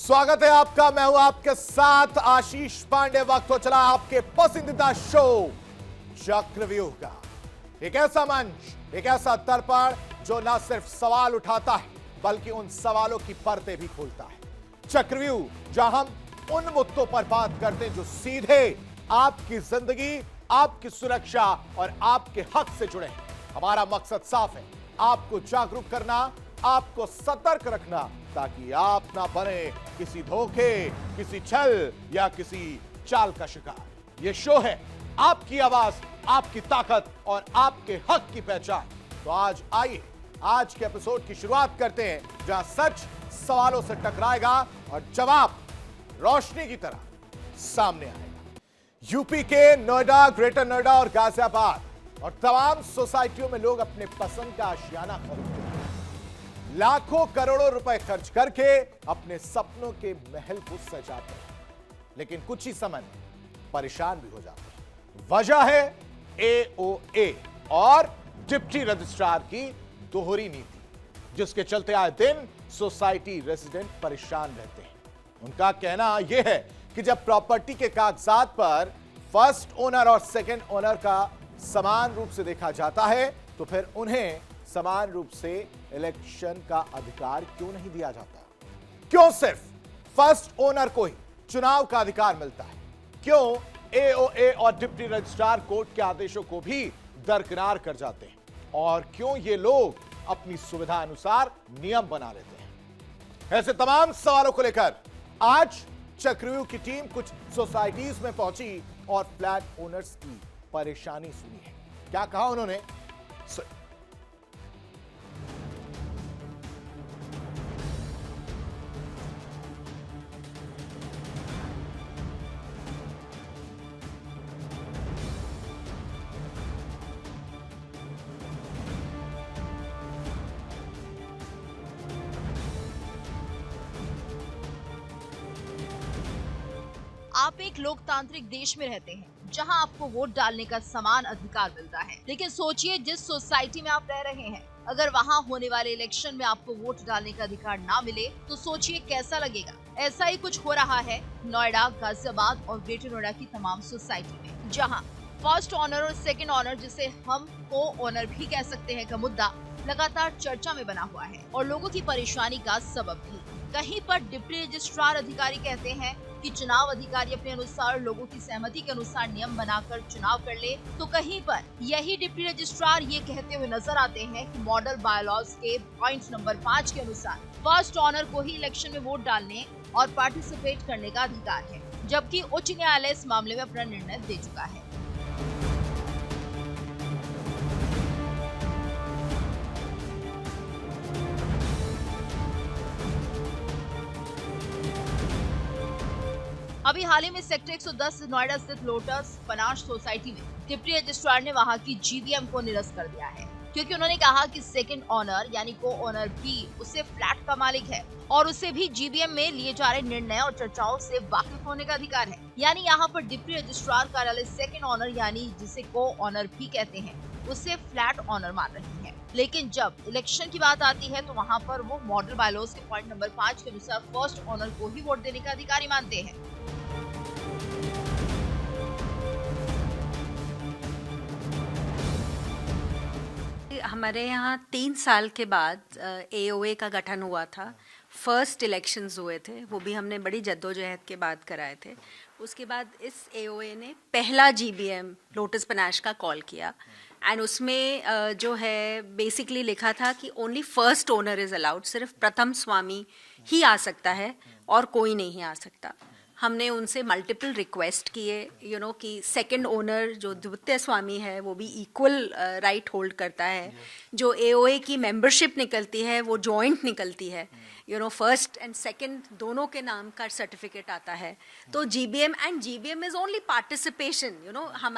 स्वागत है आपका। मैं हूं आपके साथ आशीष पांडे। वक्त हो चला आपके पसंदीदा शो चक्रव्यूह का। एक ऐसा मंच, एक ऐसा दर्पण जो न सिर्फ सवाल उठाता है बल्कि उन सवालों की परतें भी खोलता है। चक्रव्यूह, जहां हम उन मुद्दों पर बात करते हैं जो सीधे आपकी जिंदगी, आपकी सुरक्षा और आपके हक से जुड़े हैं। हमारा मकसद साफ है, आपको जागरूक करना, आपको सतर्क रखना, ताकि आप ना बने किसी धोखे, किसी छल या किसी चाल का शिकार। यह शो है आपकी आवाज, आपकी ताकत और आपके हक की पहचान। तो आज आइए, आज के एपिसोड की शुरुआत करते हैं, जहां सच सवालों से टकराएगा और जवाब रोशनी की तरह सामने आएगा। यूपी के नोएडा, ग्रेटर नोएडा और गाजियाबाद और तमाम सोसाइटियों में लोग अपने पसंद का आशियाना खरीदते हैं। लाखों करोड़ों रुपए खर्च करके अपने सपनों के महल को सजाते हैं, लेकिन कुछ ही समय में परेशान भी हो जाते हैं। वजह है एओए और डिप्टी रजिस्ट्रार की दोहरी नीति, जिसके चलते आए दिन सोसाइटी रेजिडेंट परेशान रहते हैं। उनका कहना यह है कि जब प्रॉपर्टी के कागजात पर फर्स्ट ओनर और सेकंड ओनर का समान रूप से देखा जाता है, तो फिर उन्हें समान रूप से इलेक्शन का अधिकार क्यों नहीं दिया जाता? क्यों सिर्फ फर्स्ट ओनर को ही चुनाव का अधिकार मिलता है? क्यों एओए और डिप्टी रजिस्ट्रार कोर्ट के आदेशों को भी दरकिनार कर जाते हैं? और क्यों ये लोग अपनी सुविधा अनुसार नियम बना लेते हैं? ऐसे तमाम सवालों को लेकर आज चक्रव्यूह की टीम कुछ सोसाइटीज में पहुंची और फ्लैट ओनर्स की परेशानी सुनी है। क्या कहा उन्होंने? आप एक लोकतांत्रिक देश में रहते हैं जहां आपको वोट डालने का समान अधिकार मिलता है, लेकिन सोचिए जिस सोसाइटी में आप रह रहे हैं, अगर वहां होने वाले इलेक्शन में आपको वोट डालने का अधिकार ना मिले तो सोचिए कैसा लगेगा। ऐसा ही कुछ हो रहा है नोएडा, गाजियाबाद और ग्रेटर नोएडा की तमाम सोसाइटी में, जहां फर्स्ट ऑनर और सेकेंड ऑनर, जिसे हम को ऑनर भी कह सकते हैं, का मुद्दा लगातार चर्चा में बना हुआ है और लोगों की परेशानी का सबब भी। कहीं पर डिप्टी रजिस्ट्रार अधिकारी कहते हैं कि चुनाव अधिकारी अपने अनुसार लोगों की सहमति के अनुसार नियम बनाकर चुनाव कर ले, तो कहीं पर यही डिप्टी रजिस्ट्रार ये कहते हुए नजर आते हैं कि मॉडल बायलॉज के पॉइंट नंबर 5 के अनुसार फर्स्ट ऑनर को ही इलेक्शन में वोट डालने और पार्टिसिपेट करने का अधिकार है, जबकि उच्च न्यायालय इस मामले में अपना निर्णय दे चुका है। अभी हाल ही में सेक्टर 110 नोएडा स्थित लोटस पनाश सोसाइटी में डिप्टी रजिस्ट्रार ने वहां की जीबीएम को निरस्त कर दिया है, क्योंकि उन्होंने कहा कि सेकंड ऑनर यानी को ऑनर भी उसे फ्लैट का मालिक है और उसे भी जीबीएम में लिए जा रहे निर्णय और चर्चाओं से वाकिफ होने का अधिकार है। यानी यहाँ पर डिप्टी रजिस्ट्रार कार्यालय सेकंड ऑनर यानी जिसे को ऑनर भी कहते हैं, उसे फ्लैट ऑनर मान रही है। लेकिन जब इलेक्शन की बात आती है तो वहाँ पर वो मॉडल बायलॉज के पॉइंट नंबर 5 के अनुसार फर्स्ट ऑनर को ही वोट देने का अधिकारी मानते हैं। हमारे यहाँ 3 साल के बाद एओए का गठन हुआ था। फर्स्ट इलेक्शंस हुए थे, वो भी हमने बड़ी जद्दोजहद के बाद कराए थे। उसके बाद इस एओए ने पहला जीबीएम लोटस पनाश का कॉल किया एंड उसमें जो है बेसिकली लिखा था कि only first owner is allowed, सिर्फ प्रथम स्वामी ही आ सकता है और कोई नहीं आ सकता। हमने उनसे मल्टीपल रिक्वेस्ट किए कि सेकंड ओनर जो द्वितीय स्वामी है वो भी इक्वल राइट होल्ड करता है। जो एओए की मेंबरशिप निकलती है वो जॉइंट निकलती है, फर्स्ट एंड सेकंड दोनों के नाम का सर्टिफिकेट आता है। तो जीबीएम इज़ ओनली पार्टिसिपेशन,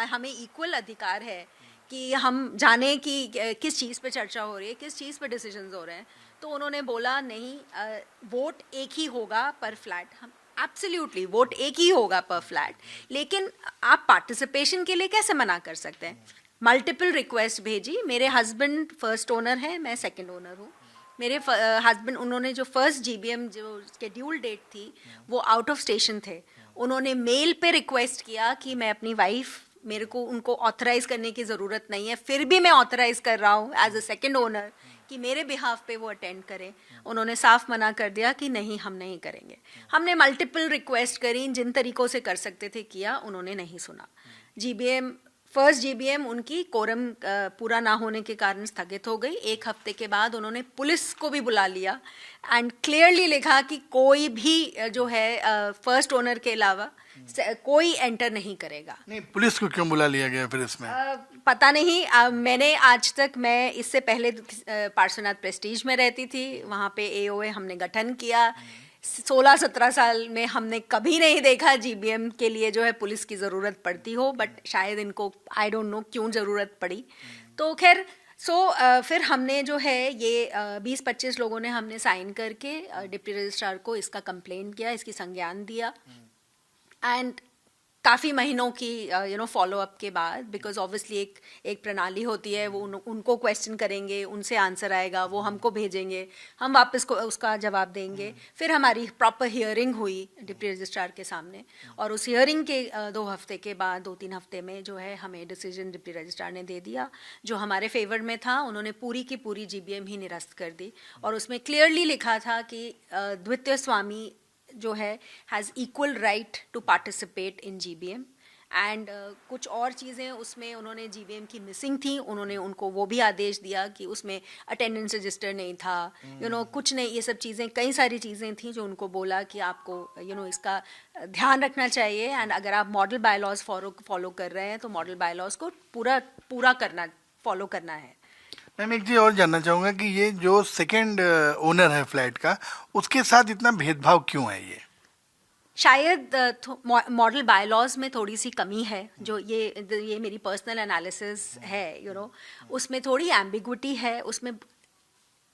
हमें इक्वल अधिकार है कि हम जाने कि किस चीज़ पे चर्चा हो रही है, किस चीज़ पे डिसीजंस हो रहे हैं। तो उन्होंने बोला नहीं, वोट एक ही होगा पर फ्लैट। हम एब्सोल्युटली वोट एक ही होगा पर फ्लैट, लेकिन आप पार्टिसिपेशन के लिए कैसे मना कर सकते हैं? मल्टीपल रिक्वेस्ट भेजी। मेरे हस्बैंड फर्स्ट ओनर है, मैं सेकंड ओनर हूँ, मेरे हस्बैंड, उन्होंने जो फर्स्ट जीबीएम जो शेड्यूल डेट थी वो आउट ऑफ स्टेशन थे, उन्होंने मेल पे रिक्वेस्ट किया कि मैं अपनी वाइफ, मेरे को उनको ऑथराइज करने की ज़रूरत नहीं है, फिर भी मैं ऑथराइज कर रहा हूँ एज अ सेकंड ओनर कि मेरे बिहाफ पे वो अटेंड करें। उन्होंने साफ मना कर दिया कि नहीं, हम नहीं करेंगे। हमने मल्टीपल रिक्वेस्ट करी, जिन तरीक़ों से कर सकते थे किया, उन्होंने नहीं सुना। जीबीएम फर्स्ट जीबीएम उनकी कोरम पूरा ना होने के कारण स्थगित हो गई। एक हफ्ते के बाद उन्होंने पुलिस को भी बुला लिया एंड क्लियरली लिखा कि कोई भी जो है फर्स्ट ओनर के अलावा कोई एंटर नहीं करेगा। नहीं, पुलिस को क्यों बुला लिया गया फिर इसमें? पता नहीं। मैंने आज तक, मैं इससे पहले पार्श्वनाथ प्रेस्टीज में रहती थी, वहाँ पे एओए हमने गठन किया। 16-17 साल में हमने कभी नहीं देखा जीबीएम के लिए जो है पुलिस की ज़रूरत पड़ती हो, बट शायद इनको आई डोंट नो क्यों ज़रूरत पड़ी। तो खैर फिर हमने जो है ये 20-25 लोगों ने हमने साइन करके डिप्टी रजिस्ट्रार को इसका कंप्लेन किया, इसकी संज्ञान दिया एंड काफ़ी महीनों की फॉलो अप के बाद, बिकॉज ऑब्वियसली एक प्रणाली होती है, वो उनको क्वेश्चन करेंगे, उनसे आंसर आएगा, वो हमको भेजेंगे, हम वापस को उसका जवाब देंगे। फिर हमारी प्रॉपर हियरिंग हुई डिप्टी रजिस्ट्रार के सामने, और उस हियरिंग के 2 हफ्ते के बाद, 2-3 हफ्ते में जो है हमें डिसीजन डिप्टी रजिस्ट्रार ने दे दिया जो हमारे फेवर में था। उन्होंने पूरी की पूरी जीबीएम ही निरस्त कर दी, और उसमें क्लियरली लिखा था कि द्वितीय स्वामी जो है has equal right to participate in GBM and कुछ और चीज़ें उसमें उन्होंने जीबीएम की मिसिंग थी, उन्होंने उनको वो भी आदेश दिया कि उसमें अटेंडेंस रजिस्टर नहीं था, कुछ नहीं, ये सब चीज़ें, कई सारी चीज़ें थी जो उनको बोला कि आपको इसका ध्यान रखना चाहिए एंड अगर आप मॉडल बायलॉज फॉलो कर रहे हैं तो मॉडल बायलॉज को पूरा फॉलो करना है। मैम, एक चीज़ और जानना चाहूँगा कि ये जो सेकंड ओनर है फ्लैट का, उसके साथ इतना भेदभाव क्यों है? ये शायद मॉडल बायलॉज में थोड़ी सी कमी है, जो ये मेरी पर्सनल एनालिसिस है, उसमें थोड़ी एम्बिग्विटी है। उसमें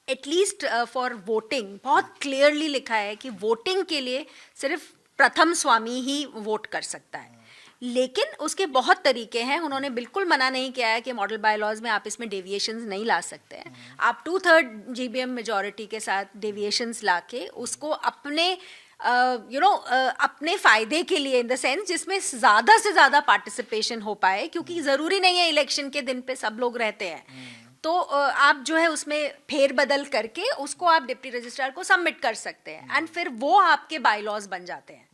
एटलीस्ट फॉर वोटिंग बहुत क्लियरली लिखा है कि वोटिंग के लिए सिर्फ प्रथम स्वामी ही वोट कर सकता है, लेकिन उसके बहुत तरीके हैं। उन्होंने बिल्कुल मना नहीं किया है कि मॉडल बायलॉज में आप इसमें डेविएशंस नहीं ला सकते हैं। आप 2/3 जीबीएम मेजॉरिटी के साथ डेविएशंस लाके उसको अपने अपने फ़ायदे के लिए, इन द सेंस जिसमें ज़्यादा से ज़्यादा पार्टिसिपेशन हो पाए, क्योंकि ज़रूरी नहीं है इलेक्शन के दिन पे सब लोग रहते हैं, तो आप जो है उसमें फेर बदल करके उसको आप डिप्टी रजिस्ट्रार को सबमिट कर सकते हैं एंड फिर वो आपके बायलॉज बन जाते हैं।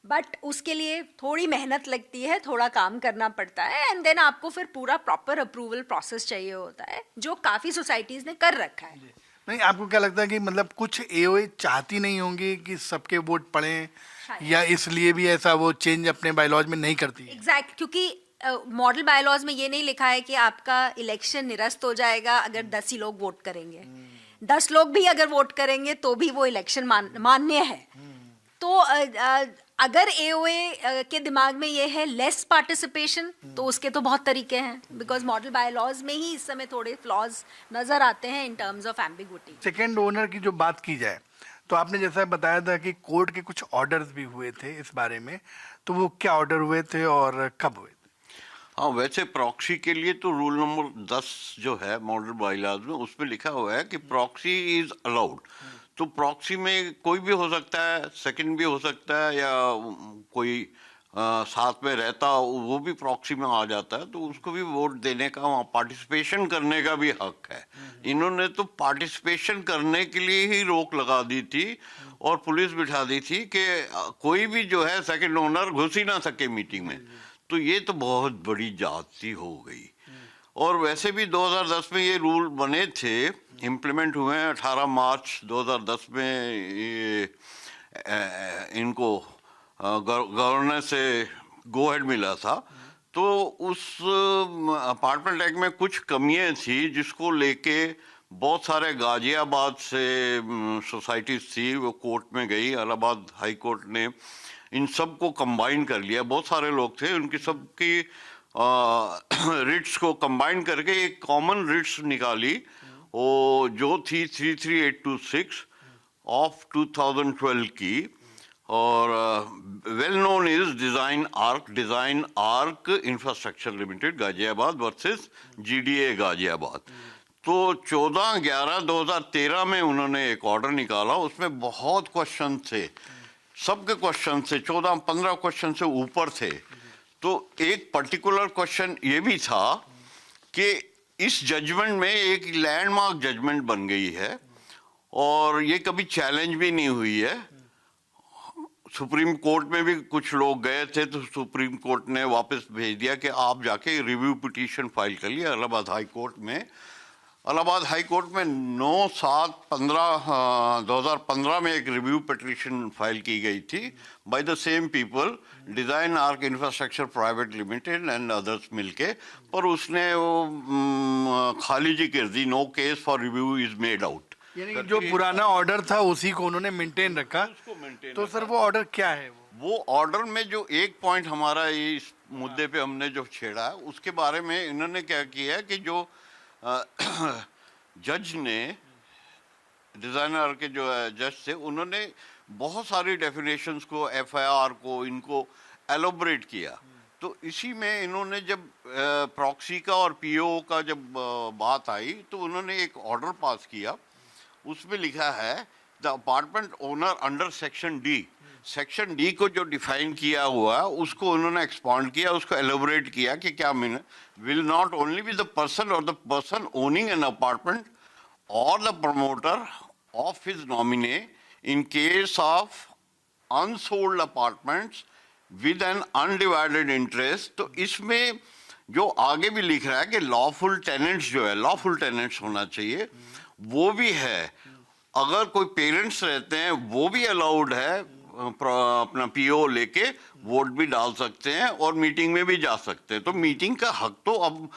बट उसके लिए थोड़ी मेहनत लगती है, थोड़ा काम करना पड़ता है एंड देन आपको फिर पूरा प्रॉपर अप्रूवल प्रोसेस चाहिए होता है, जो काफ़ी सोसाइटीज़ ने कर रखा है। नहीं, आपको क्या लगता है कि मतलब कुछ एओए चाहती नहीं होंगी कि सबके वोट पड़ें, या इसलिए भी ऐसा वो चेंज अपने बायलॉज में नहीं करती? एग्जैक्ट, क्योंकि मॉडल बायलॉज में ये नहीं लिखा है कि आपका इलेक्शन निरस्त हो जाएगा अगर 10 ही लोग वोट करेंगे। 10 लोग भी अगर वोट करेंगे तो भी वो इलेक्शन मान्य है। तो अगर एओए के दिमाग में ये है लेस पार्टिसिपेशन, तो उसके तो बहुत तरीके हैं, बिकॉज मॉडल बायलॉज में ही इस समय थोड़े फ्लॉज नजर आते हैं in terms of ambiguity. Second owner की जो बात की जाए, तो आपने जैसा बताया था कि कोर्ट के कुछ ऑर्डर्स भी हुए थे इस बारे में, तो वो क्या ऑर्डर हुए थे और कब हुए थे? हाँ, वैसे प्रॉक्सी के लिए तो रूल नंबर 10 जो है मॉडल बायलॉज में, उसमें लिखा हुआ है कि प्रॉक्सी इज अलाउड। तो प्रॉक्सी में कोई भी हो सकता है, सेकंड भी हो सकता है, या कोई साथ में रहता वो भी प्रॉक्सी में आ जाता है, तो उसको भी वोट देने का, वहाँ पार्टिसिपेशन करने का भी हक है। इन्होंने तो पार्टिसिपेशन करने के लिए ही रोक लगा दी थी और पुलिस बिठा दी थी कि कोई भी जो है सेकंड ओनर घुस ही ना सके मीटिंग में। तो ये तो बहुत बड़ी ज्यादती हो गई। और वैसे भी 2010 में ये रूल बने थे, इम्प्लीमेंट हुए हैं। 18 मार्च 2010 में ये इनको गवर्नर से गो हेड मिला था। तो उस अपार्टमेंट एक्ट में कुछ कमियां थी जिसको लेके बहुत सारे गाजियाबाद से सोसाइटीज थी, वो कोर्ट में गई। इलाहाबाद हाई कोर्ट ने इन सब को कंबाइन कर लिया। बहुत सारे लोग थे, उनकी सबकी रिट्स को कंबाइन करके एक कॉमन रिट्स निकाली, वो जो थी 33826 ऑफ 2012 की। और well known is design arc infrastructure limited Ghaziabad versus GDA Ghaziabad. तो 14/11/2013 में उन्होंने एक ऑर्डर निकाला, उसमें बहुत क्वेश्चन थे, सबके क्वेश्चन थे, 14-15 क्वेश्चन से ऊपर थे। तो एक पर्टिकुलर क्वेश्चन ये भी था कि इस जजमेंट में एक लैंडमार्क जजमेंट बन गई है और ये कभी चैलेंज भी नहीं हुई है। सुप्रीम कोर्ट में भी कुछ लोग गए थे तो सुप्रीम कोर्ट ने वापस भेज दिया कि आप जाके रिव्यू पिटीशन फाइल कर लिए इलाहाबाद हाई कोर्ट में। इलाहाबाद हाई कोर्ट में 9/7/2015 में एक रिव्यू पिटीशन फाइल की गई थी by the same people, Design Arc Infrastructure Private Limited and others मिलके, पर उसने वो खाली कर दी, no case for review is made out. यानी कि जो पुराना ऑर्डर था उसी को उन्होंने मेंटेन रखा। तो सर वो ऑर्डर क्या है? वो ऑर्डर में जो एक पॉइंट हमारा इस मुद्दे पे हमने जो छेड़ा है उसके बारे में इन्होंने क्या किया है कि जो जज ने, डिजाइनर के जो जज थे, उन्होंने बहुत सारी डेफिनेशंस को, एफआईआर को, इनको एलोबरेट किया। तो इसी में इन्होंने जब प्रॉक्सी का और पीओ का जब बात आई तो उन्होंने एक ऑर्डर पास किया, उसमें लिखा है the apartment owner under section D, section D को जो डिफाइन किया हुआ है उसको उन्होंने एक्सपांड किया, उसको एलोबरेट किया कि क्या mean will not only be the person और the person owning an apartment और the promoter of his nominee in case of unsold apartments with an undivided interest. तो इसमें जो आगे भी लिख रहा है कि लॉफुल टेनेंट्स जो है, लॉफुल टेनेंट्स होना चाहिए, वो भी है। अगर कोई पेरेंट्स रहते हैं वो भी अलाउड है, अपना पीओ लेके वोट भी डाल सकते हैं और मीटिंग में भी जा सकते हैं। तो मीटिंग का हक तो अब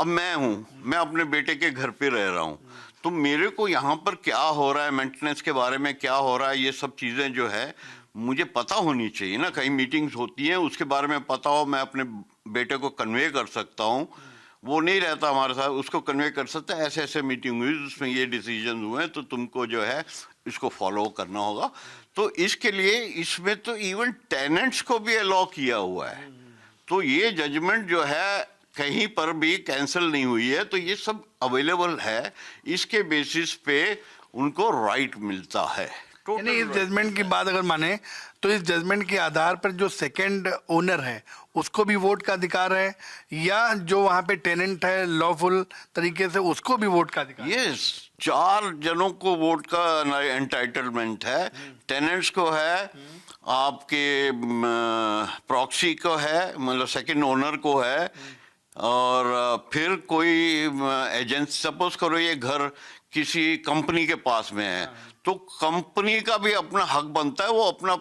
मैं हूँ, मैं अपने बेटे के घर पे रह रहा हूँ, तो मेरे को यहाँ पर क्या हो रहा है, मेंटेनेंस के बारे में क्या हो रहा है, ये सब चीज़ें जो है मुझे पता होनी चाहिए ना। कहीं मीटिंग्स होती हैं उसके बारे में पता हो, मैं अपने बेटे को कन्वे कर सकता हूँ। वो नहीं रहता हमारे साथ, उसको कन्वे कर सकता है ऐसे ऐसे मीटिंग हुई उसमें ये डिसीजन हुए, तो तुमको जो है इसको फॉलो करना होगा। तो इसके लिए इसमें तो इवन टेनेंट्स को भी अलाउ किया हुआ है। तो ये जजमेंट जो है कहीं पर भी कैंसिल नहीं हुई है, तो ये सब अवेलेबल है, इसके बेसिस पे उनको राइट मिलता है। यानी इस जजमेंट की बात अगर माने तो इस जजमेंट के आधार पर जो सेकंड ओनर है उसको भी वोट का अधिकार है, या जो वहाँ पे टेनेंट है लॉफुल तरीके से उसको भी वोट का अधिकार? यस, 4 जनों को वोट का एंटाइटलमेंट है। टेनेंट्स को है, आपके प्रॉक्सी को है, मतलब सेकंड ओनर को है, और फिर कोई एजेंट, सपोज करो ये घर किसी कंपनी के पास में है, तो कंपनी का भी अपना हक बनता है, वो अपना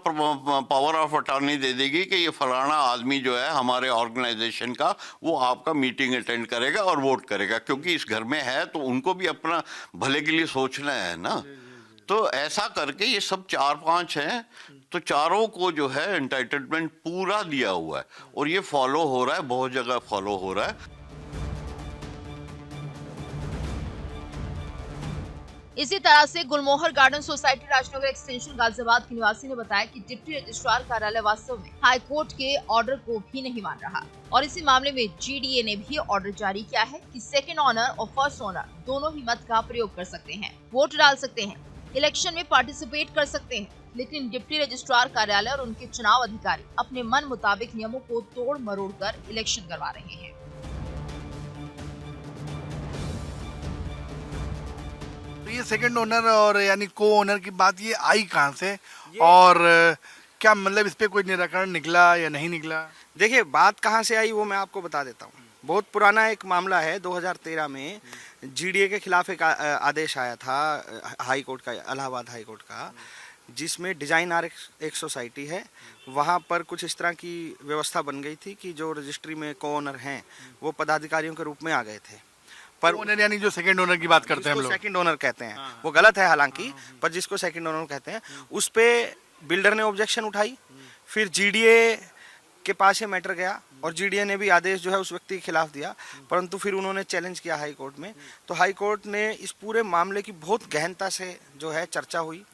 पावर ऑफ अटॉर्नी दे देगी कि ये फलाना आदमी जो है हमारे ऑर्गेनाइजेशन का, वो आपका मीटिंग अटेंड करेगा और वोट करेगा, क्योंकि इस घर में है तो उनको भी अपना भले के लिए सोचना है ना। तो ऐसा करके ये सब 4-5 हैं, तो चारों को जो है एंटाइटलमेंट पूरा दिया हुआ है और ये फॉलो हो रहा है, बहुत जगह फॉलो हो रहा है। इसी तरह से Gulmohar Garden Society Rajnagar Extension Ghaziabad के निवासी ने बताया कि डिप्टी रजिस्ट्रार कार्यालय वास्तव में हाई कोर्ट के ऑर्डर को भी नहीं मान रहा और इसी मामले में जीडीए ने भी ऑर्डर जारी किया है कि सेकंड ओनर और फर्स्ट ओनर दोनों ही मत का प्रयोग कर सकते हैं, वोट डाल सकते हैं, इलेक्शन में पार्टिसिपेट कर सकते हैं, लेकिन डिप्टी रजिस्ट्रार कार्यालय और उनके चुनाव अधिकारी अपने मन मुताबिक नियमों को तोड़ मरोड़ कर इलेक्शन करवा रहे हैं। ये सेकंड ओनर और यानी को ओनर की बात ये आई कहाँ से, और क्या मतलब इस पे कोई निराकरण निकला या नहीं निकला? देखिए, बात कहाँ से आई वो मैं आपको बता देता हूँ। बहुत पुराना एक मामला है, 2013 में जीडीए के खिलाफ एक आदेश आया था हाई कोर्ट का, इलाहाबाद हाई कोर्ट का, जिसमें डिजाइन आर एक सोसाइटी है, वहाँ पर कुछ इस तरह की व्यवस्था बन गई थी कि जो रजिस्ट्री में को ओनर हैं वो पदाधिकारियों के रूप में आ गए थे। पर ओनर यानी जो सेकंड ओनर की बात करते हैं हम लोग, सेकंड ओनर कहते हैं, वो गलत है हालांकि, पर जिसको सेकंड ओनर कहते हैं उस पे बिल्डर ने ऑब्जेक्शन उठाई, फिर जीडीए के पास ये मैटर गया और जीडीए ने भी आदेश जो है उस व्यक्ति के खिलाफ दिया, परंतु फिर उन्होंने चैलेंज किया हाई कोर्ट में। तो हाई कोर्ट ने इस पूरे मामले की बहुत गहनता से जो है चर्चा हुई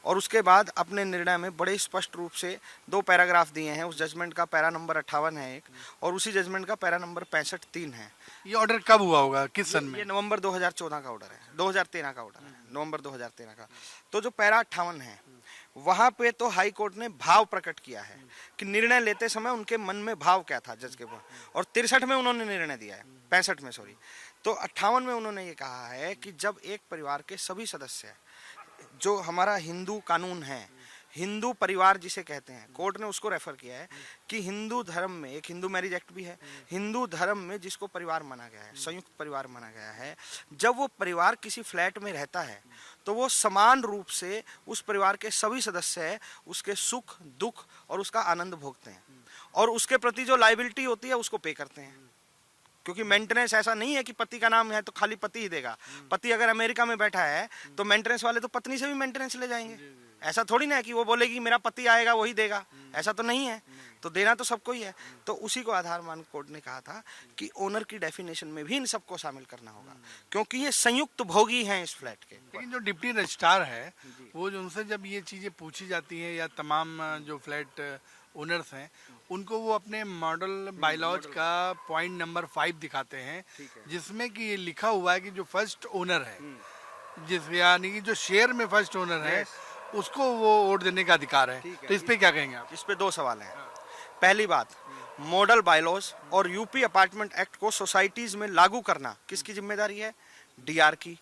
और उसके बाद अपने निर्णय में बड़े स्पष्ट रूप से 2 पैराग्राफ दिए हैं। उस जजमेंट का पैरा नंबर 58 है एक, और उसी जजमेंट का पैरा नंबर 65(3) है। ये ऑर्डर कब हुआ होगा, किस सन में? ये नवंबर 2014 का ऑर्डर है, 2013 का ऑर्डर है, नवंबर 2013 का। तो जो पैरा 58 है वहां पे तो हाई कोर्ट ने भाव प्रकट किया है कि निर्णय लेते समय उनके मन में भाव क्या था जज के पास, और 63 में उन्होंने निर्णय दिया है, 65 में सॉरी। तो 58 में उन्होंने ये कहा है कि जब एक परिवार के सभी सदस्य, जो हमारा हिंदू कानून है, हिंदू परिवार जिसे कहते हैं, कोर्ट ने उसको रेफर किया है कि हिंदू धर्म में एक हिंदू मैरिज एक्ट भी है, हिंदू धर्म में जिसको परिवार माना गया है, संयुक्त परिवार माना गया है, जब वो परिवार किसी फ्लैट में रहता है तो वो समान रूप से उस परिवार के सभी सदस्य है, उसके सुख दुख और उसका आनंद भोगते हैं, और उसके प्रति जो लायबिलिटी होती है उसको पे करते हैं। क्योंकि मेंटेनेंस ऐसा नहीं है कि पति का नाम है तो खाली पति ही देगा। पति अगर अमेरिका में बैठा है तो मेंटेनेंस वाले तो पत्नी से भी मेंटेनेंस ले जाएंगे। ऐसा थोड़ी ना है कि वो बोलेगी मेरा पति आएगा वही देगा, ऐसा तो नहीं है। तो देना तो सबको ही है। तो उसी को आधार मान कोर्ट ने कहा था कि ओनर की डेफिनेशन में भी इन सबको शामिल करना होगा, क्योंकि ये संयुक्त भोगी हैं इस फ्लैट के। लेकिन जो डिप्टी रजिस्ट्रार है वो जो उनसे जब ये चीजें पूछी जाती हैं, या तमाम जो फ्लैट ओनर्स हैं उनको, वो अपने मॉडल बायलॉज का पॉइंट नंबर 5 दिखाते हैं, जिसमें कि ये लिखा हुआ है कि जो फर्स्ट ओनर है, जिस यानी कि जो शेयर में फर्स्ट ओनर है, उसको वो वोट देने का अधिकार है। तो इस पे क्या कहेंगे आप? इस पे 2 सवाल हैं। पहली बात, मॉडल बायलॉज और यूपी अपार्टमेंट एक्ट को सोसाइटीज में लागू करना किसकी जिम्मेदारी है? डीआर की।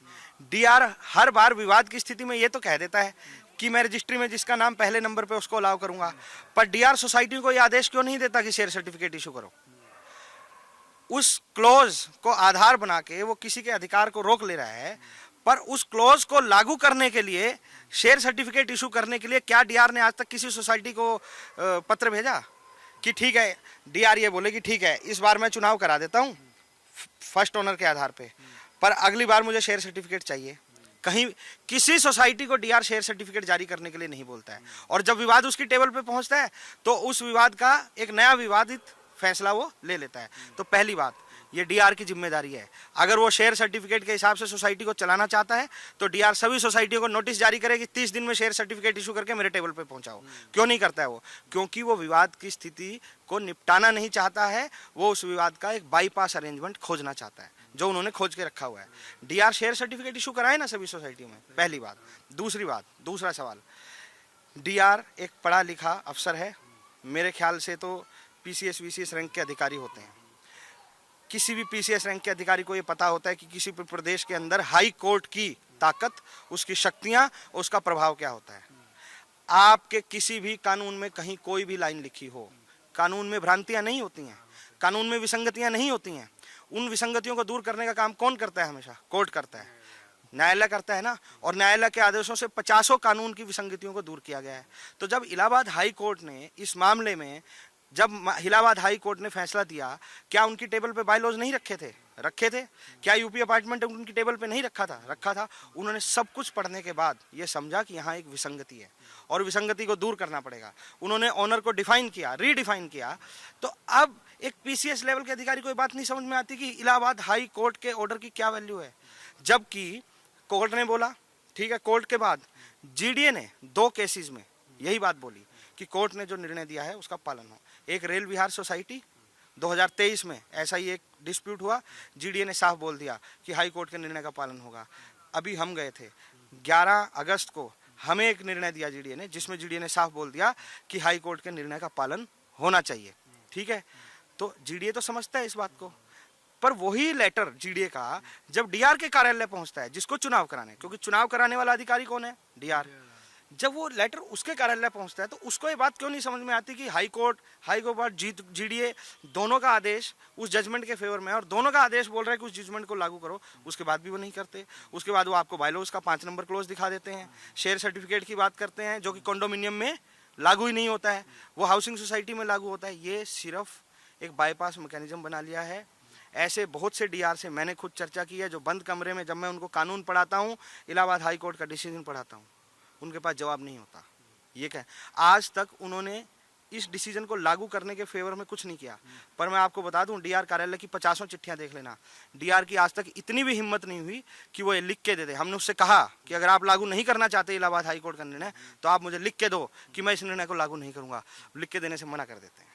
डीआर हर बार विवाद की स्थिति में ये तो कह देता है कि मैं रजिस्ट्री में जिसका नाम पहले नंबर पे उसको अलाउ करूंगा, पर डीआर सोसाइटी को ये आदेश क्यों नहीं देता कि शेयर सर्टिफिकेट इशू करो? उस क्लॉज को आधार बना के वो किसी के अधिकार को रोक ले रहा है, पर उस क्लॉज को लागू करने के लिए, शेयर सर्टिफिकेट इशू करने के लिए क्या डीआर ने आज तक किसी सोसाइटी को पत्र भेजा कि ठीक है, डीआर ये बोले कि ठीक है इस बार मैं चुनाव करा देता हूँ फर्स्ट ओनर के आधार पे, पर अगली बार मुझे शेयर सर्टिफिकेट चाहिए? कहीं किसी सोसाइटी को डीआर शेयर सर्टिफिकेट जारी करने के लिए नहीं बोलता है। और जब विवाद उसकी टेबल पे पहुंचता है तो उस विवाद का एक नया विवादित फैसला वो ले लेता है। तो पहली बात, ये डीआर की जिम्मेदारी है। अगर वो शेयर सर्टिफिकेट के हिसाब से सोसाइटी को चलाना चाहता है तो डीआर सभी सोसाइटियों को नोटिस जारी करे कि 30 दिन में शेयर सर्टिफिकेट इशू करके मेरे टेबल पे पहुंचाओ। क्यों नहीं करता है वो? क्योंकि वो विवाद की स्थिति को निपटाना नहीं चाहता है, वो उस विवाद का एक बाईपास अरेंजमेंट खोजना चाहता है, जो उन्होंने खोज के रखा हुआ है। डीआर शेयर सर्टिफिकेट इशू कराए ना सभी सोसाइटी में, पहली बात। दूसरी बात, दूसरा सवाल, डीआर एक पढ़ा लिखा अफसर है, मेरे ख्याल से तो पीसीएस वीसीएस रैंक के अधिकारी होते हैं। किसी भी पीसीएस रैंक के अधिकारी को ये पता होता है कि किसी भी प्रदेश के अंदर हाई कोर्ट की ताकत, उसकी शक्तियां, उसका प्रभाव क्या होता है। आपके किसी भी कानून में कहीं कोई भी लाइन लिखी हो, कानून में भ्रांतियां नहीं होती हैं, कानून में विसंगतियां नहीं होती हैं। उन विसंगतियों को दूर करने का काम कौन करता है? हमेशा कोर्ट करता है, न्यायालय करता है ना। और न्यायालय के आदेशों से 50 कानून की विसंगतियों को दूर किया गया है। तो जब इलाहाबाद हाई कोर्ट ने इस मामले में, जब इलाहाबाद हाई कोर्ट ने फैसला दिया, क्या उनकी टेबल पे बायलॉज नहीं रखे थे? रखे थे। क्या यूपी अपार्टमेंट उनकी टेबल पे नहीं रखा था? रखा था। उन्होंने सब कुछ पढ़ने के बाद ये समझा कि यहाँ एक विसंगति है और विसंगति को दूर करना पड़ेगा। उन्होंने ऑनर को डिफाइन किया, रीडिफाइन किया। तो अब एक पीसीएस लेवल के अधिकारी को ये बात नहीं समझ में आती कि इलाहाबाद हाई कोर्ट के ऑर्डर की क्या वैल्यू है। जबकि कोर्ट ने बोला, ठीक है, कोर्ट के बाद जीडीए ने 2 केसेस में यही बात बोली कि कोर्ट ने जो निर्णय दिया है उसका पालन हो। एक रेल विहार सोसाइटी 2023 में ऐसा ही एक डिस्प्यूट हुआ, जीडीए ने साफ बोल दिया कि हाई कोर्ट के निर्णय का पालन होगा। अभी हम गए थे 11 अगस्त को, हमें एक निर्णय दिया जीडीए ने, जिसमें जीडीए ने साफ बोल दिया कि हाई कोर्ट के निर्णय का पालन होना चाहिए। ठीक है, तो जीडीए तो समझता है इस बात को, पर वही लेटर जीडीए का जब डीआर के कार्यालय पहुंचता है, जिसको चुनाव कराने, क्योंकि चुनाव कराने वाला अधिकारी कौन है? डीआर। जब वो लेटर उसके कार्यालय पहुंचता है तो उसको ये बात क्यों नहीं समझ में आती कि हाई कोर्ट जीडीए दोनों का आदेश उस जजमेंट के फेवर में है और दोनों का आदेश बोल रहा है कि उस जजमेंट को लागू करो। उसके बाद भी वो नहीं करते। उसके बाद वो आपको बायलॉज का 5 नंबर क्लोज दिखा देते हैं, शेयर सर्टिफिकेट की बात करते हैं जो कि कंडोमिनियम में लागू ही नहीं होता है, वो हाउसिंग सोसाइटी में लागू होता है। ये सिर्फ एक बाईपास मैकेनिज्म बना लिया है। ऐसे बहुत से डीआर से मैंने खुद चर्चा की है, जो बंद कमरे में जब मैं उनको कानून पढ़ाता हूँ, इलाहाबाद हाई कोर्ट का डिसीजन पढ़ाता हूँ, उनके पास जवाब नहीं होता। ये क्या, आज तक उन्होंने इस डिसीजन को लागू करने के फेवर में कुछ नहीं किया। पर मैं आपको बता दूं, डीआर कार्यालय की 50 चिट्ठियां देख लेना, डीआर की आज तक इतनी भी हिम्मत नहीं हुई कि वो ये लिख के दे दे। हमने उससे कहा कि अगर आप लागू नहीं करना चाहते इलाहाबाद हाई कोर्ट का निर्णय, तो आप मुझे लिख के दो कि मैं इस निर्णय को लागू नहीं करूंगा। लिख के देने से मना कर देते हैं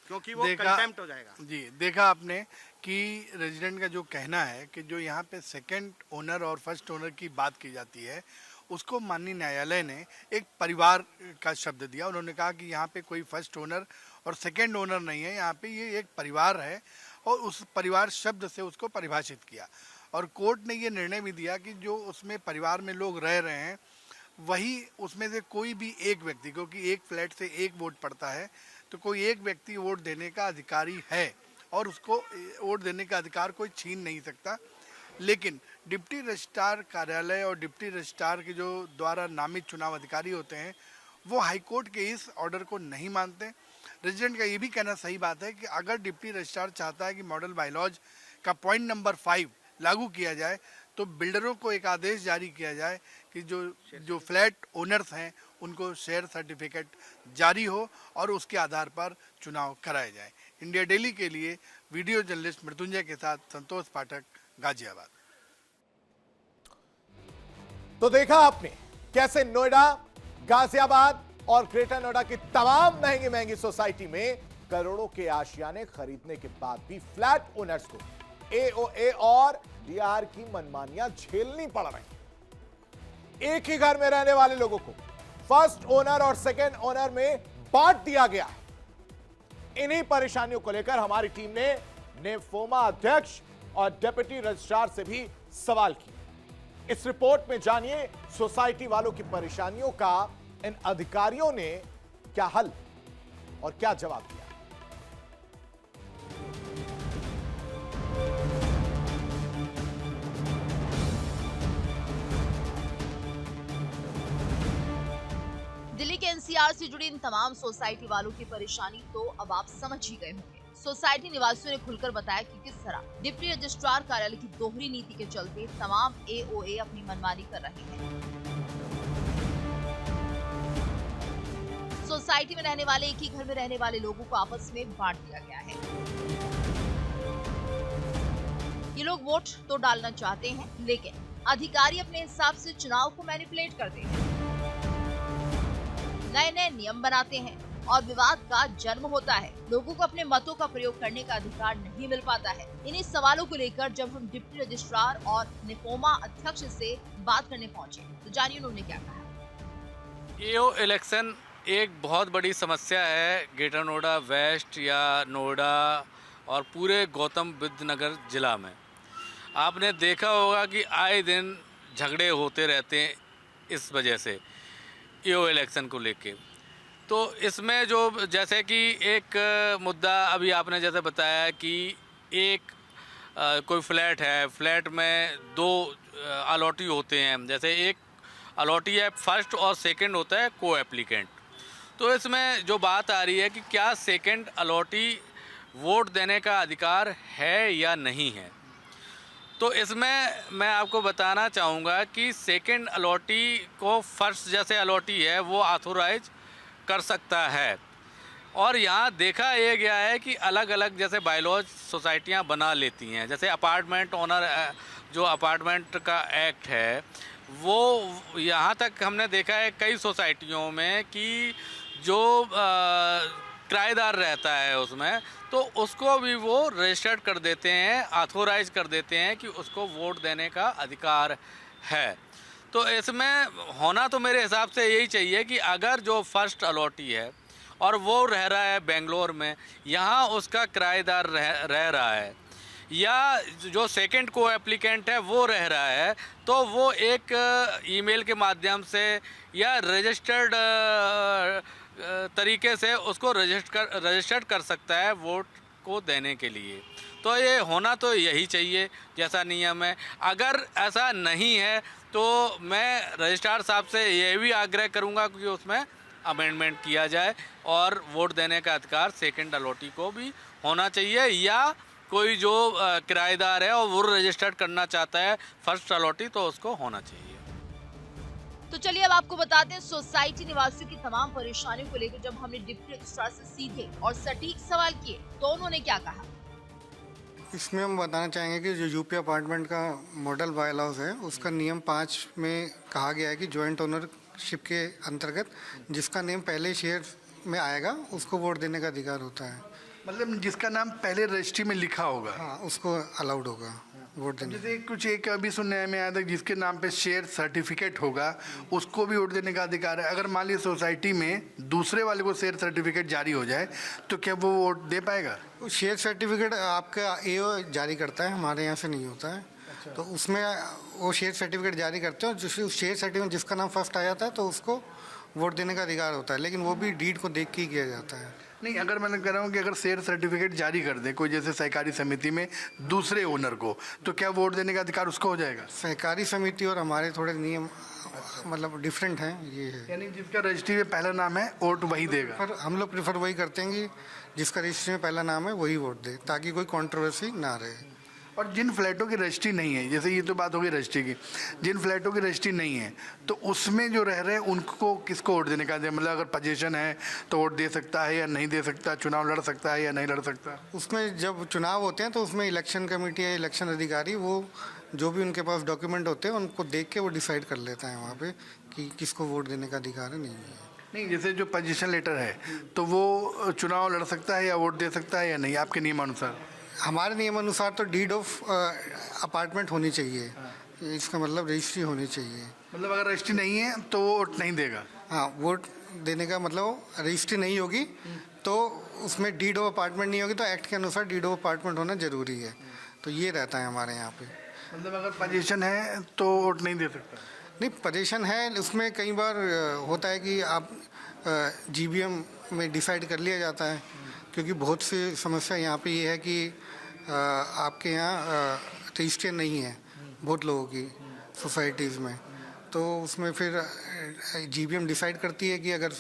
क्योंकि वो कंटेम्प्ट हो जाएगा। जी, देखा आपने कि रेजिडेंट का जो कहना है कि जो यहाँ पे सेकंड ओनर और फर्स्ट ओनर की बात की जाती है, उसको माननीय न्यायालय ने एक परिवार का शब्द दिया। उन्होंने कहा कि यहाँ पे कोई फर्स्ट ओनर और सेकंड ओनर नहीं है, यहाँ पे ये एक परिवार है, और उस परिवार शब्द से उसको परिभाषित किया। और कोर्ट ने ये निर्णय भी दिया कि जो उसमें परिवार में लोग रह रहे हैं, वही उसमें से कोई भी एक व्यक्ति, क्योंकि एक फ्लैट से एक वोट पड़ता है, तो कोई एक व्यक्ति वोट देने का अधिकारी है और उसको वोट देने का अधिकार कोई छीन नहीं सकता। लेकिन डिप्टी रजिस्ट्रार कार्यालय और डिप्टी रजिस्ट्रार के जो द्वारा नामित चुनाव अधिकारी होते हैं, वो हाईकोर्ट के इस ऑर्डर को नहीं मानते। रेजिडेंट का ये भी कहना सही बात है कि अगर डिप्टी रजिस्ट्रार चाहता है कि मॉडल बायलॉज का पॉइंट नंबर 5 लागू किया जाए, तो बिल्डरों को एक आदेश जारी किया जाए कि जो फ्लैट ओनर्स हैं उनको शेयर सर्टिफिकेट जारी हो और उसके आधार पर चुनाव कराए जाए। इंडिया डेली के लिए वीडियो जर्नलिस्ट मृत्युंजय के साथ संतोष पाठक, गाजियाबाद। तो देखा आपने कैसे नोएडा, गाजियाबाद और ग्रेटर नोएडा की तमाम महंगी महंगी सोसाइटी में करोड़ों के आशियाने खरीदने के बाद भी फ्लैट ओनर्स को एओए और डीआर की मनमानियां झेलनी पड़ रही। एक ही घर में रहने वाले लोगों को फर्स्ट ओनर और सेकेंड ओनर में बांट दिया गया है। इन्हीं परेशानियों को लेकर हमारी टीम ने नेफोमा अध्यक्ष और डिप्टी रजिस्ट्रार से भी सवाल किए। इस रिपोर्ट में जानिए सोसाइटी वालों की परेशानियों का इन अधिकारियों ने क्या हल और क्या जवाब दिया। दिल्ली के एनसीआर से जुड़ी इन तमाम सोसाइटी वालों की परेशानी तो अब आप समझ ही गए होंगे। सोसाइटी निवासियों ने खुलकर बताया कि किस तरह डिप्टी रजिस्ट्रार कार्यालय की दोहरी नीति के चलते तमाम एओए अपनी मनमानी कर रहे हैं। सोसाइटी में रहने वाले, एक ही घर में रहने वाले लोगों को आपस में बांट दिया गया है। ये लोग वोट तो डालना चाहते हैं, लेकिन अधिकारी अपने हिसाब से चुनाव को मैनिपुलेट करते हैं, नए नए नियम बनाते हैं और विवाद का जन्म होता है। लोगों को अपने मतों का प्रयोग करने का अधिकार नहीं मिल पाता है। इन्हीं सवालों को लेकर जब हम डिप्टी रजिस्ट्रार और नेफोमा अध्यक्ष से बात करने पहुंचे, तो जानिए उन्होंने क्या कहा। एओ इलेक्शन एक बहुत बड़ी समस्या है ग्रेटर नोएडा वेस्ट या नोएडा और पूरे गौतम बुद्ध नगर जिला में। आपने देखा होगा कि आए दिन झगड़े होते रहते हैं इस वजह से एओ इलेक्शन को लेके। तो इसमें जो जैसे कि एक मुद्दा अभी आपने जैसे बताया कि एक कोई फ्लैट है, फ्लैट में 2 अलॉटी होते हैं, जैसे एक अलॉटी है फर्स्ट और सेकंड होता है को एप्लीकेंट। तो इसमें जो बात आ रही है कि क्या सेकंड अलॉटी वोट देने का अधिकार है या नहीं है। तो इसमें मैं आपको बताना चाहूँगा कि सेकंड अलॉटी को फर्स्ट जैसे अलॉटी है वो ऑथोराइज कर सकता है। और यहाँ देखा ये गया है कि अलग अलग जैसे बायलॉज सोसाइटियाँ बना लेती हैं। जैसे अपार्टमेंट ओनर जो अपार्टमेंट का एक्ट है वो यहाँ तक हमने देखा है कई सोसाइटियों में कि जो किराएदार रहता है उसमें, तो उसको भी वो रजिस्टर्ड कर देते हैं, ऑथोराइज कर देते हैं कि उसको वोट देने का अधिकार है। तो इसमें होना तो मेरे हिसाब से यही चाहिए कि अगर जो फर्स्ट अलॉटी है और वो रह रहा है बेंगलोर में, यहाँ उसका किराएदार रह रहा है, या जो सेकंड को एप्लीकेंट है वो रह रहा है, तो वो एक ईमेल के माध्यम से या रजिस्टर्ड तरीके से उसको रजिस्टर्ड कर सकता है वोट को देने के लिए। तो ये होना तो यही चाहिए जैसा नियम है। अगर ऐसा नहीं है तो मैं रजिस्ट्रार साहब से ये भी आग्रह करूंगा कि उसमें अमेंडमेंट किया जाए और वोट देने का अधिकार सेकंड अलॉटी को भी होना चाहिए, या कोई जो किराएदार है और वो रजिस्टर्ड करना चाहता है फर्स्ट अलॉटी तो उसको होना चाहिए। तो चलिए अब आपको बताते हैं सोसाइटी निवासियों की तमाम परेशानियों को लेकर जब हमने डिप्टी रजिस्ट्रार से सीधे और सटीक सवाल किए तो उन्होंने क्या कहा। इसमें हम बताना चाहेंगे कि जो यूपी अपार्टमेंट का मॉडल बाय लॉज है उसका नियम 5 में कहा गया है कि जॉइंट ओनरशिप के अंतर्गत जिसका नेम पहले शेयर में आएगा उसको वोट देने का अधिकार होता है। मतलब जिसका नाम पहले रजिस्ट्री में लिखा होगा, हाँ, उसको अलाउड होगा वोट देने। जैसे कुछ एक अभी सुनने में आया था जिसके नाम पे शेयर सर्टिफिकेट होगा उसको भी वोट देने का अधिकार है। अगर मान लीजिए सोसाइटी में दूसरे वाले को शेयर सर्टिफिकेट जारी हो जाए तो क्या वो वोट दे पाएगा? शेयर सर्टिफिकेट आपका एओ जारी करता है, हमारे यहाँ से नहीं होता है। तो उसमें वो शेयर सर्टिफिकेट जारी करते हैं और जिस शेयर सर्टिफिकेट जिसका नाम फर्स्ट आ जाता है तो उसको वोट देने का अधिकार होता है, लेकिन वो भी डीड को देख के ही किया जाता है। नहीं, अगर मैंने कह रहा हूँ कि अगर शेयर सर्टिफिकेट जारी कर दे कोई जैसे सहकारी समिति में दूसरे ओनर को, तो क्या वोट देने का अधिकार उसको हो जाएगा? सहकारी समिति और हमारे थोड़े नियम मतलब डिफरेंट हैं, ये है। यानी जिसका रजिस्ट्री में पहला नाम है वोट वही देगा। पर हम लोग प्रेफर वही करते हैं कि जिसका रजिस्ट्री में पहला नाम है वही वोट दे, ताकि कोई कंट्रोवर्सी ना रहे। और जिन फ्लैटों की रजिस्ट्री नहीं है, जैसे ये तो बात होगी रजिस्ट्री की, जिन फ्लैटों की रजिस्ट्री नहीं है तो उसमें जो रह रहे हैं उनको किसको वोट देने का, मतलब अगर पोजीशन है तो वोट दे सकता है या नहीं दे सकता, चुनाव लड़ सकता है या नहीं लड़ सकता? उसमें जब चुनाव होते हैं तो उसमें इलेक्शन कमेटी या इलेक्शन अधिकारी वो जो भी उनके पास डॉक्यूमेंट होते हैं उनको देख के वो डिसाइड कर लेता है वहाँ पे कि किसको वोट देने का अधिकार है, नहीं है। नहीं, जैसे जो पोजीशन लेटर है तो वो चुनाव लड़ सकता है या वोट दे सकता है या नहीं आपके नियमानुसार? हमारे नियम अनुसार तो डीड ऑफ अपार्टमेंट होनी चाहिए, इसका मतलब रजिस्ट्री होनी चाहिए। मतलब अगर रजिस्ट्री नहीं है तो वो वोट नहीं देगा? हाँ, वोट देने का मतलब रजिस्ट्री नहीं होगी तो उसमें डीड ऑफ अपार्टमेंट नहीं होगी तो एक्ट के अनुसार डीड ऑफ अपार्टमेंट होना जरूरी है। तो ये रहता है हमारे यहाँ पे। मतलब अगर पोजीशन है तो वोट नहीं दे सकता? नहीं, पोजीशन है, उसमें कई बार होता है कि आप जीबीएम में डिसाइड कर लिया जाता है, क्योंकि बहुत सी समस्या यहाँ पे ये है कि आपके यहाँ रजिस्ट्री नहीं है बहुत लोगों की सोसाइटीज़ में, तो उसमें फिर जीबीएम डिसाइड करती है कि अगर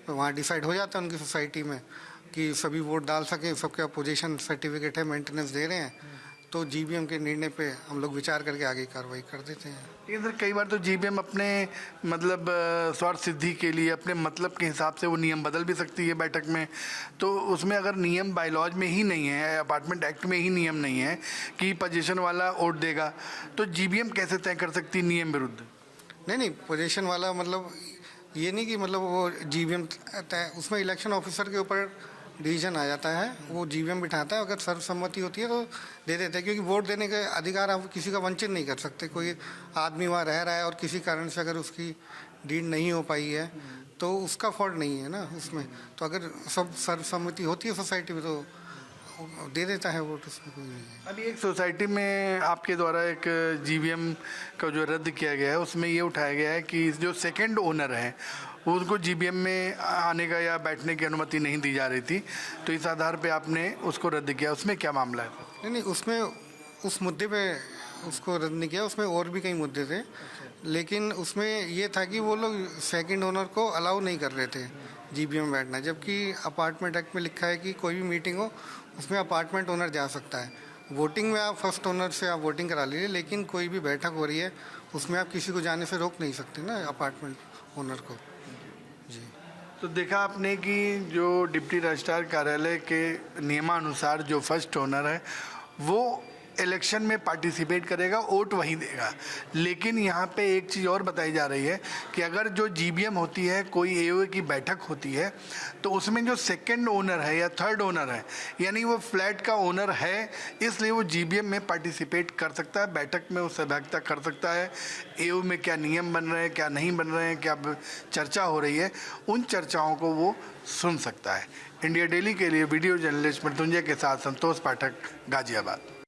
वहाँ डिसाइड हो जाता है उनकी सोसाइटी में कि सभी वोट डाल सकें, सबके पोजीशन सर्टिफिकेट है, मेंटेनेंस दे रहे हैं, तो जीबीएम के निर्णय पे हम लोग विचार करके आगे कार्रवाई कर देते हैं। लेकिन सर कई बार तो जीबीएम अपने मतलब स्वार्थ सिद्धि के लिए अपने मतलब के हिसाब से वो नियम बदल भी सकती है बैठक में, तो उसमें अगर नियम बायलॉज में ही नहीं है, अपार्टमेंट एक्ट में ही नियम नहीं है कि पोजीशन वाला वोट देगा, तो जीबीएम कैसे तय कर सकती है नियम विरुद्ध? नहीं, पोजीशन वाला मतलब ये नहीं कि मतलब वो जीबीएम उसमें इलेक्शन ऑफिसर के ऊपर डिसीजन आ जाता है, वो जीबीएम बिठाता है, अगर सर्वसम्मति होती है तो दे देते हैं, क्योंकि वोट देने का अधिकार आप किसी का वंचित नहीं कर सकते। कोई आदमी वहाँ रह रहा है और किसी कारण से अगर उसकी डीड नहीं हो पाई है तो उसका फॉल्ट नहीं है ना उसमें, तो अगर सब सर्वसम्मति होती है सोसाइटी में तो दे देता है वोट, उसमें कोई नहीं है। अभी एक सोसाइटी में आपके द्वारा एक जीबीएम का जो रद्द किया गया है उसमें ये उठाया गया है कि जो सेकंड ओनर है उनको जीबीएम में आने का या बैठने की अनुमति नहीं दी जा रही थी, तो इस आधार पे आपने उसको रद्द किया, उसमें क्या मामला है? नहीं, उसमें उस मुद्दे पे उसको रद्द नहीं किया, उसमें और भी कई मुद्दे थे, लेकिन उसमें ये था कि वो लोग सेकंड ओनर को अलाउ नहीं कर रहे थे जीबीएम में बैठना, जबकि अपार्टमेंट एक्ट में लिखा है कि कोई भी मीटिंग हो उसमें अपार्टमेंट ओनर जा सकता है। वोटिंग में आप फर्स्ट ओनर से आप वोटिंग करा लीजिए, लेकिन कोई भी बैठक हो रही है उसमें आप किसी को जाने से रोक नहीं सकते ना अपार्टमेंट ओनर को। जी, तो देखा आपने कि जो डिप्टी रजिस्ट्रार कार्यालय के नियमानुसार जो फर्स्ट ओनर है वो इलेक्शन में पार्टिसिपेट करेगा, वोट वही देगा, लेकिन यहाँ पे एक चीज़ और बताई जा रही है कि अगर जो जीबीएम होती है, कोई एओए की बैठक होती है, तो उसमें जो सेकंड ओनर है या थर्ड ओनर है, यानी वो फ्लैट का ओनर है, इसलिए वो जीबीएम में पार्टिसिपेट कर सकता है, बैठक में वो सहभागिता कर सकता है। एओ में क्या नियम बन रहे हैं, क्या नहीं बन रहे हैं, क्या चर्चा हो रही है, उन चर्चाओं को वो सुन सकता है। इंडिया डेली के लिए वीडियो जर्नलिस्ट मृत्युंजय के साथ संतोष पाठक, गाजियाबाद।